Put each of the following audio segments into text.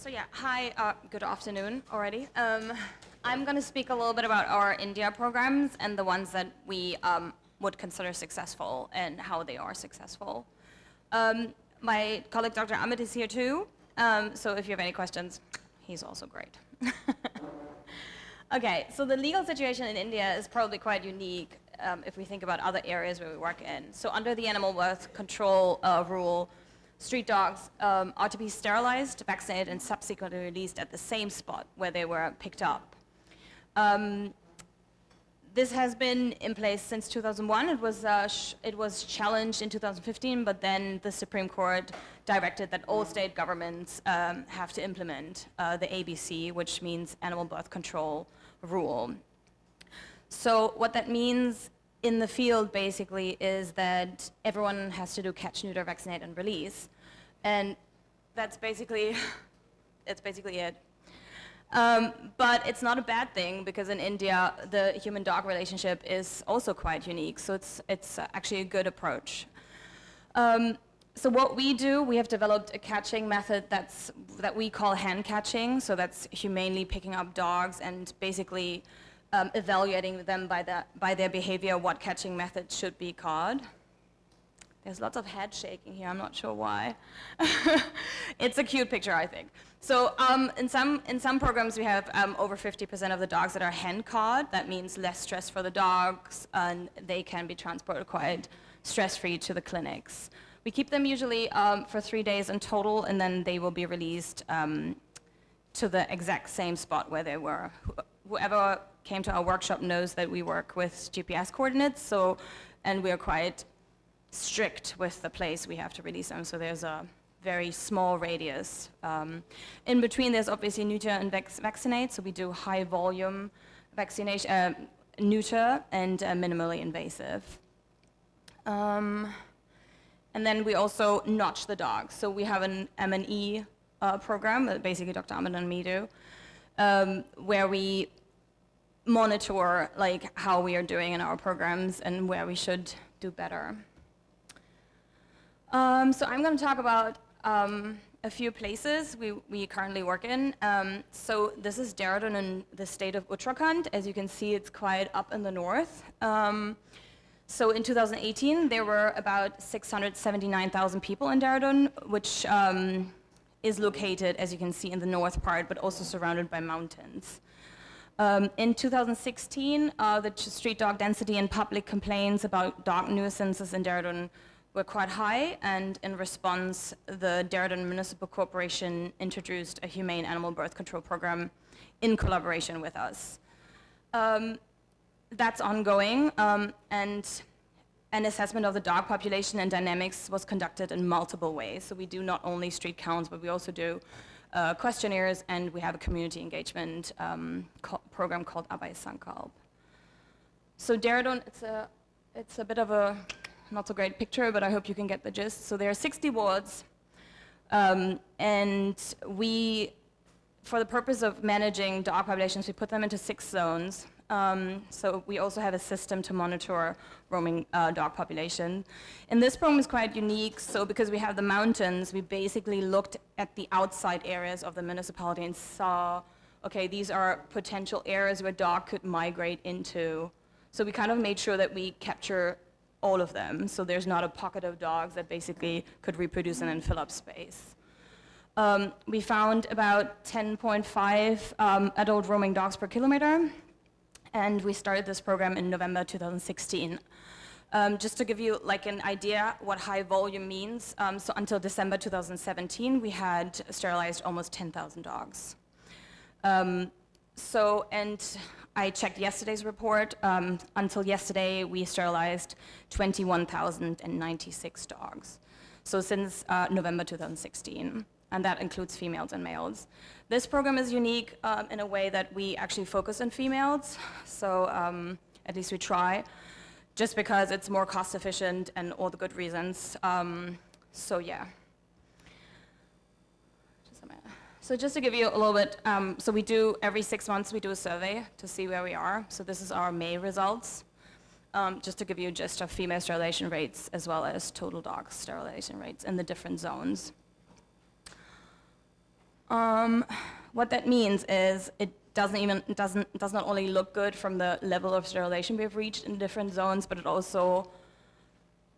Hi, good afternoon already. I'm going to speak a little bit about our India programs and the ones that we would consider successful and how they are successful. My colleague Dr. Amit is here too, so if you have any questions, he's also great. Okay, so the legal situation in India is probably quite unique if we think about other areas where we work in. So under the animal birth control rule, street dogs are to be sterilized, vaccinated, and subsequently released at the same spot where they were picked up. This has been in place since 2001. It was challenged in 2015, but then the Supreme Court directed that all state governments have to implement the ABC, which means Animal Birth Control Rule. So what that means in the field basically is that everyone has to do catch, neuter, vaccinate, and release. And that's basically, it. But it's not a bad thing because in India, the human-dog relationship is also quite unique. So it's actually a good approach. So what we do, we have developed a catching method that we call hand catching. So that's humanely picking up dogs and basically evaluating them by their behavior, what catching method should be called. There's lots of head shaking here, I'm not sure why. It's a cute picture, I think. So in some programs we have over 50% of the dogs that are hand caught. That means less stress for the dogs, and they can be transported quite stress-free to the clinics. We keep them usually for 3 days in total, and then they will be released to the exact same spot where they were. Whoever came to our workshop knows that we work with GPS coordinates, and we are quite strict with the place we have to release them, so there's a very small radius. In between, there's obviously neuter and vaccinate, so we do high volume vaccination, neuter and minimally invasive. And then we also notch the dogs. So we have an M&E program that basically Dr. Ahmed and me do, where we monitor like how we are doing in our programs and where we should do better. So I'm going to talk about a few places we currently work in. So this is Dehradun in the state of Uttarakhand. As you can see, it's quite up in the north. So in 2018, there were about 679,000 people in Dehradun, which is located, as you can see, in the north part, but also surrounded by mountains. In 2016, the street dog density and public complaints about dog nuisances in Dehradun were quite high, and in response, the Dehradun Municipal Corporation introduced a humane animal birth control program in collaboration with us. That's ongoing, and an assessment of the dog population and dynamics was conducted in multiple ways. So we do not only street counts, but we also do questionnaires, and we have a community engagement program called Abhay Sankalp. So Dehradun, it's a bit of a not so great picture, but I hope you can get the gist. So there are 60 wards, and we, for the purpose of managing dog populations, we put them into 6 zones. So we also have a system to monitor roaming dog population. And this program is quite unique, so because we have the mountains, we basically looked at the outside areas of the municipality and saw, okay, these are potential areas where dog could migrate into. So we kind of made sure that we capture all of them, so there's not a pocket of dogs that basically could reproduce and then fill up space. We found about 10.5 adult roaming dogs per kilometer, and we started this program in November 2016. Just to give you like an idea what high volume means, so until December 2017, we had sterilized almost 10,000 dogs. And I checked yesterday's report. Until yesterday, we sterilized 21,096 dogs. So since November 2016, and that includes females and males. This program is unique in a way that we actually focus on females. So at least we try, just because it's more cost efficient and all the good reasons. So yeah. So just to give you a little bit, so we do, every 6 months, we do a survey to see where we are. So this is our May results, just to give you a gist of female sterilization rates as well as total dog sterilization rates in the different zones. What that means is it does not only look good from the level of sterilization we've reached in different zones, but it also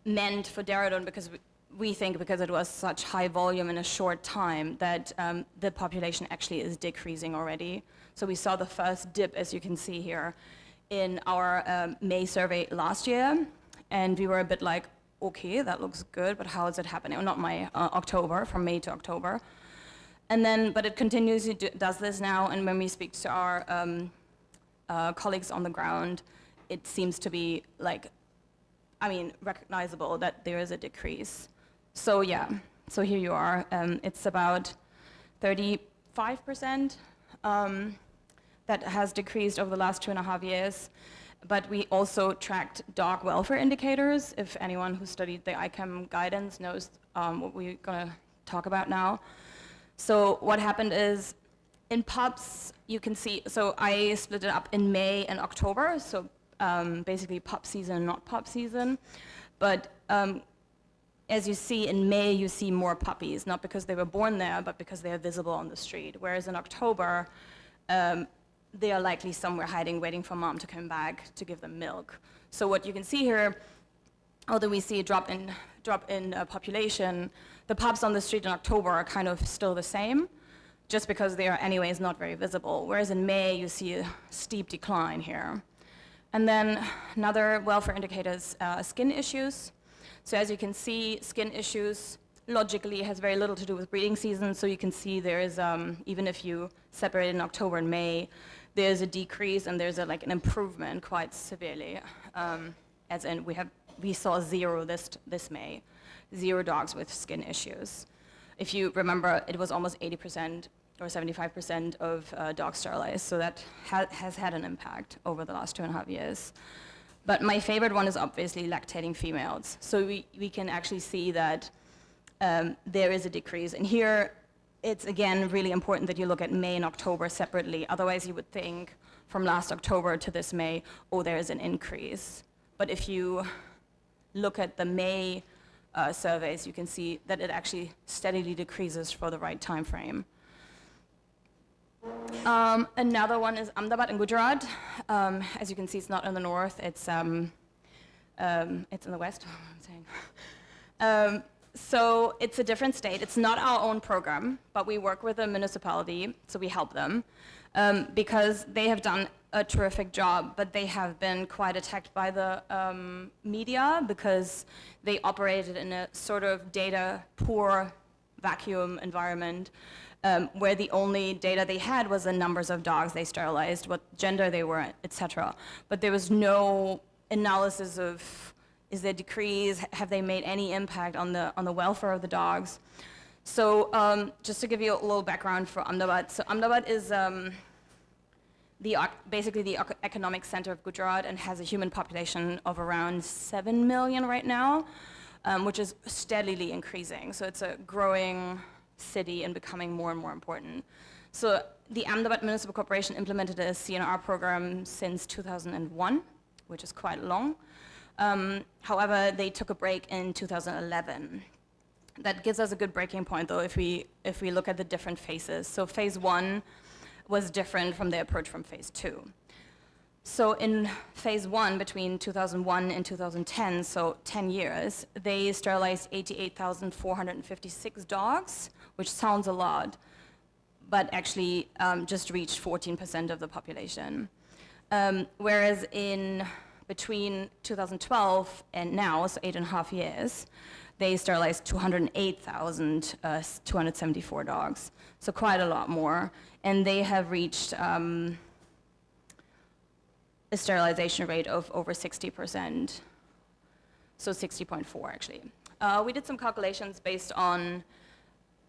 meant for Daradon, because we think because it was such high volume in a short time, that the population actually is decreasing already. So we saw the first dip, as you can see here, in our May survey last year, and we were a bit like, okay, that looks good, but how is it happening? Well, not May, October, from May to October. And then, but it continues, does this now, and when we speak to our colleagues on the ground, it seems to be like, I mean, recognizable that there is a decrease. So yeah, so here you are. It's about 35% that has decreased over the last 2.5 years. But we also tracked dog welfare indicators. If anyone who studied the ICAM guidance knows what we're gonna talk about now. So what happened is, in pups, you can see, so I split it up in May and October, so basically pup season, not pup season. But as you see, in May, you see more puppies, not because they were born there, but because they are visible on the street. Whereas in October, they are likely somewhere hiding, waiting for mom to come back to give them milk. So what you can see here, although we see a drop in population, the pups on the street in October are kind of still the same, just because they are anyways not very visible. Whereas in May, you see a steep decline here. And then another welfare indicator is skin issues. So as you can see, skin issues logically has very little to do with breeding season. So you can see there is, even if you separate in October and May, there's a decrease and there's like an improvement quite severely. As in we saw zero this May, 0 dogs with skin issues. If you remember, it was almost 80% or 75% of dogs sterilized, so that has had an impact over the last 2.5 years. But my favorite one is obviously lactating females. So we can actually see that there is a decrease. And here, it's again really important that you look at May and October separately. Otherwise, you would think from last October to this May, oh, there is an increase. But if you look at the May surveys, you can see that it actually steadily decreases for the right time frame. Another one is Ahmedabad in Gujarat. As you can see, it's not in the north, it's in the west, I'm saying. So it's a different state. It's not our own program, but we work with a municipality, so we help them, because they have done a terrific job, but they have been quite attacked by the media because they operated in a sort of data-poor vacuum environment, where the only data they had was the numbers of dogs they sterilized, what gender they were, etc. But there was no analysis of, is there decrease, have they made any impact on the welfare of the dogs? So just to give you a little background for Ahmedabad. So Ahmedabad is basically the economic center of Gujarat and has a human population of around 7 million right now, which is steadily increasing. So it's a growing city and becoming more and more important. So the Ahmedabad Municipal Corporation implemented a CNR program since 2001, which is quite long. However, they took a break in 2011. That gives us a good breaking point, though, if we look at the different phases. So phase 1 was different from the approach from phase 2. So in phase 1, between 2001 and 2010, so 10 years, they sterilized 88,456 dogs, which sounds a lot, but actually just reached 14% of the population. Whereas in between 2012 and now, so 8.5 years, they sterilized 208,274 dogs, so quite a lot more. And they have reached a sterilization rate of over 60%, so 60.4 actually. We did some calculations based on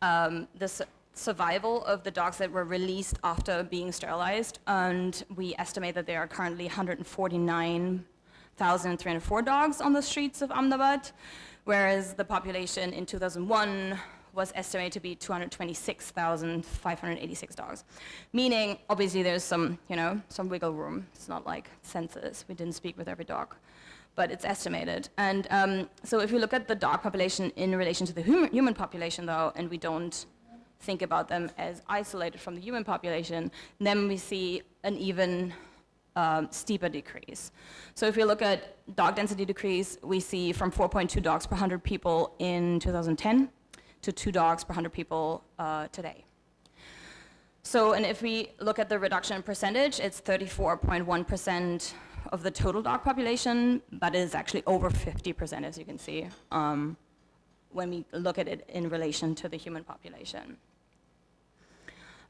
the survival of the dogs that were released after being sterilized, and we estimate that there are currently 149,304 dogs on the streets of Ahmedabad, whereas the population in 2001 was estimated to be 226,586 dogs. Meaning, obviously, there's some wiggle room. It's not like census. We didn't speak with every dog, but it's estimated. And so if you look at the dog population in relation to the human population, though, and we don't think about them as isolated from the human population, then we see an even steeper decrease. So if we look at dog density decrease, we see from 4.2 dogs per 100 people in 2010 to 2 dogs per 100 people today. So, and if we look at the reduction in percentage, it's 34.1% of the total dog population, but it is actually over 50%, as you can see, when we look at it in relation to the human population.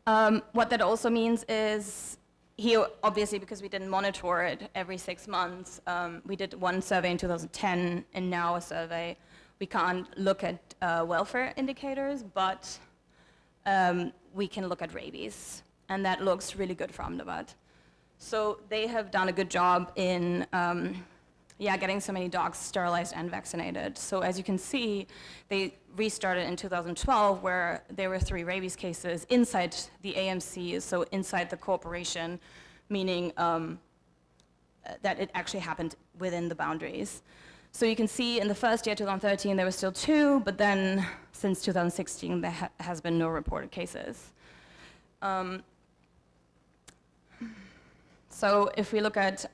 What that also means is, here, obviously, because we didn't monitor it every 6 months, we did one survey in 2010, and now a survey. We can't look at welfare indicators, but we can look at rabies, and that looks really good for Ahmedabad. So they have done a good job in getting so many dogs sterilized and vaccinated. So as you can see, they restarted in 2012, where there were 3 rabies cases inside the AMC, so inside the corporation, meaning that it actually happened within the boundaries. So you can see in the first year, 2013, there were still 2, but then since 2016, there has been no reported cases. So if we look at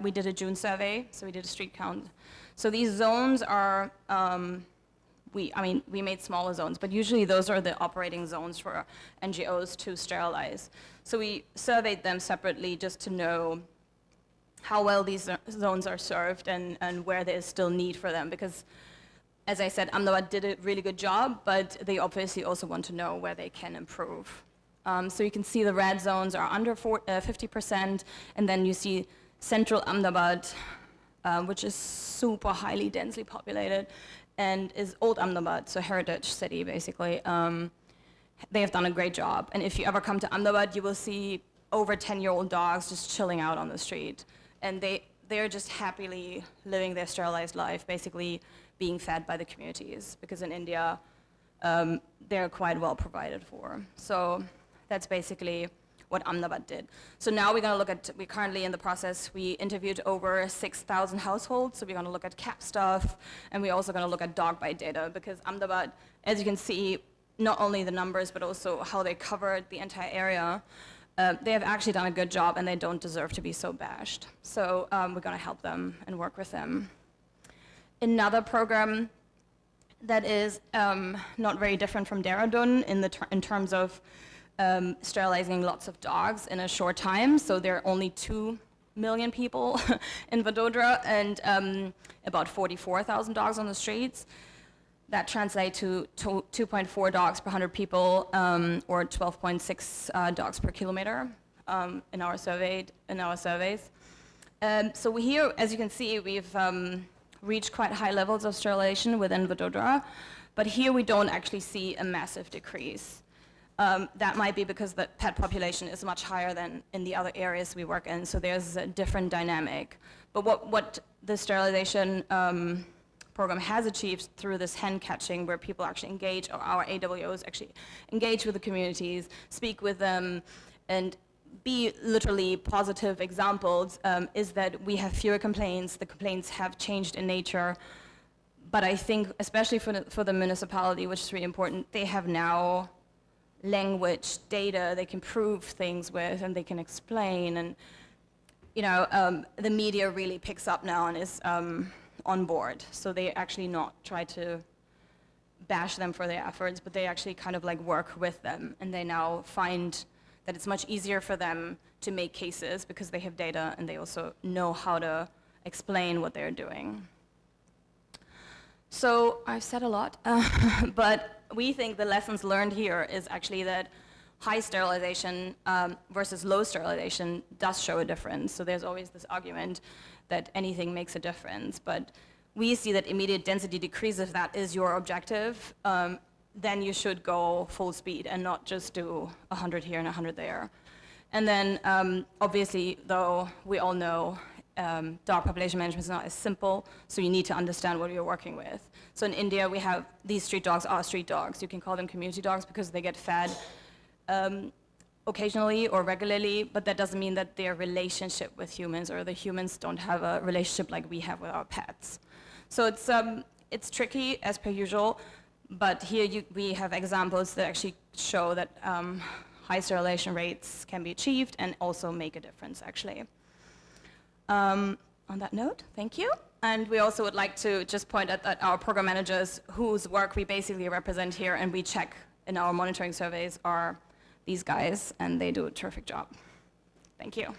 we did a June survey, so we did a street count. So these zones are, we made smaller zones, but usually those are the operating zones for NGOs to sterilize. So we surveyed them separately just to know how well these zones are served and where there is still need for them, because as I said, Ahmedabad did a really good job, but they obviously also want to know where they can improve. So you can see the red zones are under 50%, and then you see central Ahmedabad, which is super highly densely populated, and is old Ahmedabad, so heritage city basically. They have done a great job, and if you ever come to Ahmedabad, you will see over 10-year-old dogs just chilling out on the street, and they're just happily living their sterilized life, basically being fed by the communities, because in India, they're quite well provided for. So that's basically what Ahmedabad did. So now we're currently in the process, we interviewed over 6,000 households, so we're gonna look at CAP stuff, and we're also gonna look at dog bite data, because Ahmedabad, as you can see, not only the numbers, but also how they covered the entire area, they have actually done a good job, and they don't deserve to be so bashed. So we're gonna help them and work with them. Another program that is not very different from Dehradun in terms of sterilizing lots of dogs in a short time. So there are only 2 million people in Vadodara, and about 44,000 dogs on the streets. That translates to 2.4 dogs per 100 people, or 12.6 dogs per kilometer in our surveys. So here, as you can see, we've reached quite high levels of sterilization within Vadodara, but here we don't actually see a massive decrease. That might be because the pet population is much higher than in the other areas we work in, so there's a different dynamic. But what the sterilization program has achieved through this hen catching, where people actually engage, or our AWOs actually engage with the communities, speak with them, and be literally positive examples, is that we have fewer complaints. The complaints have changed in nature, but I think, especially for the municipality, which is really important, they have now language, data they can prove things with, and they can explain, and the media really picks up now and is on board. So they actually not try to bash them for their efforts, but they actually kind of like work with them, and they now find that it's much easier for them to make cases because they have data, and they also know how to explain what they're doing. So I've said a lot, but we think the lessons learned here is actually that high sterilization versus low sterilization does show a difference. So there's always this argument that anything makes a difference, but we see that immediate density decrease, if that is your objective, then you should go full speed and not just do 100 here and 100 there. And then obviously, though, we all know dog population management is not as simple, so you need to understand what you're working with. So in India, we have these street dogs are street dogs. You can call them community dogs because they get fed occasionally or regularly, but that doesn't mean that their relationship with humans, or the humans don't have a relationship like we have with our pets. So it's tricky, as per usual, But here we have examples that actually show that high sterilization rates can be achieved and also make a difference, actually. On that note, thank you. And we also would like to just point out that our program managers, whose work we basically represent here and we check in our monitoring surveys, are these guys, and they do a terrific job. Thank you.